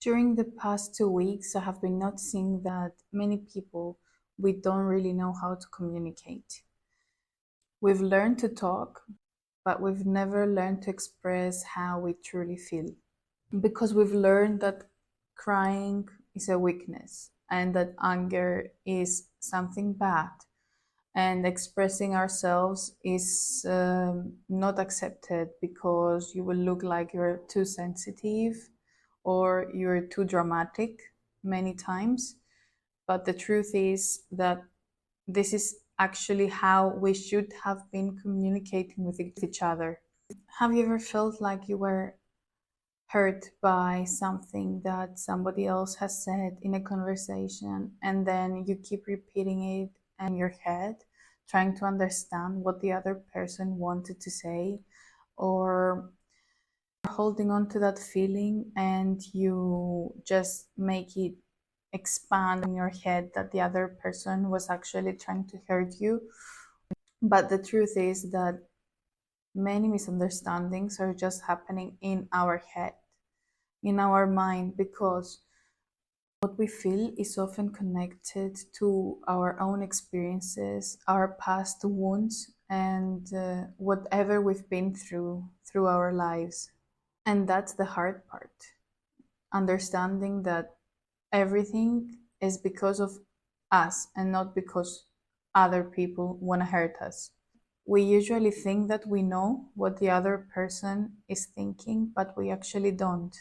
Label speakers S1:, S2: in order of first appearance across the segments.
S1: During the past 2 weeks, I have been noticing that many people, we don't really know how to communicate. We've learned to talk, but we've never learned to express how we truly feel. Because we've learned that crying is a weakness and that anger is something bad, and expressing ourselves is not accepted because you will look like you're too sensitive or you're too dramatic many times. But the truth is that this is actually how we should have been communicating with each other. Have you ever felt like you were hurt by something that somebody else has said in a conversation, and then you keep repeating it in your head, trying to understand what the other person wanted to say, or holding on to that feeling and you just make it expand in your head that the other person was actually trying to hurt you? But the truth is that many misunderstandings are just happening in our head, in our mind, because what we feel is often connected to our own experiences, our past wounds, and whatever we've been through our lives. And that's the hard part. Understanding that everything is because of us and not because other people want to hurt us. We usually think that we know what the other person is thinking, but we actually don't.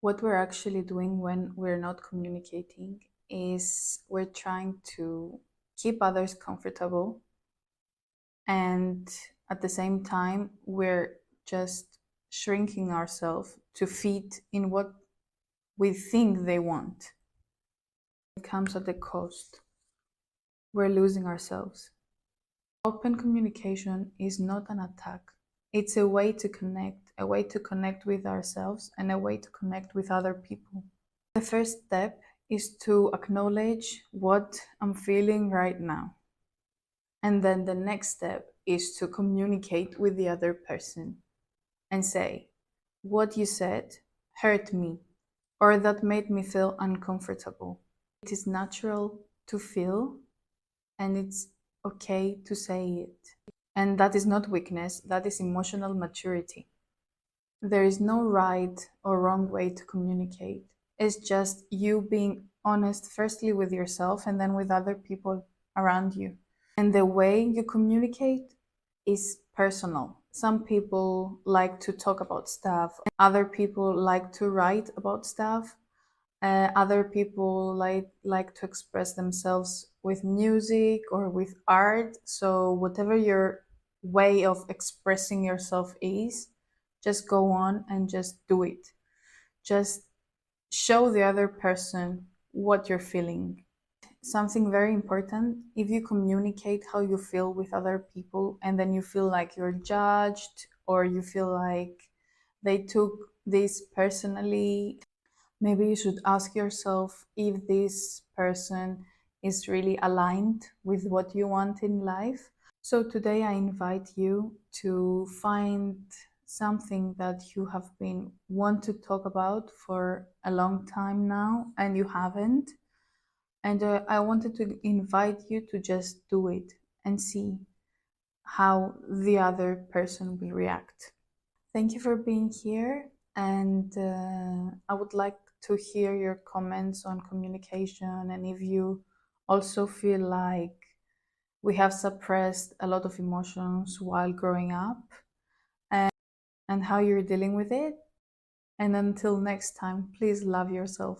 S1: What we're actually doing when we're not communicating is we're trying to keep others comfortable, and at the same time, we're just shrinking ourselves to fit in what we think they want. It comes at a cost. We're losing ourselves. Open communication is not an attack. It's a way to connect with ourselves and a way to connect with other people. The first step is to acknowledge what I'm feeling right now. And then the next step is to communicate with the other person and say, what you said hurt me, or that made me feel uncomfortable. It is natural to feel, and it's okay to say it. And that is not weakness, that is emotional maturity. There is no right or wrong way to communicate. It's just you being honest, firstly with yourself and then with other people around you. And the way you communicate is personal. Some people like to talk about stuff, other people like to write about stuff. Other people like to express themselves with music or with art. So whatever your way of expressing yourself is, just go on and just do it. Just show the other person what you're feeling. Something very important: if you communicate how you feel with other people and then you feel like you're judged or you feel like they took this personally, maybe you should ask yourself if this person is really aligned with what you want in life. So today I invite you to find something that you have been want to talk about for a long time now and you haven't. And I wanted to invite you to just do it and see how the other person will react. Thank you for being here, and I would like to hear your comments on communication, and if you also feel like we have suppressed a lot of emotions while growing up, and how you're dealing with it. And until next time, please love yourself.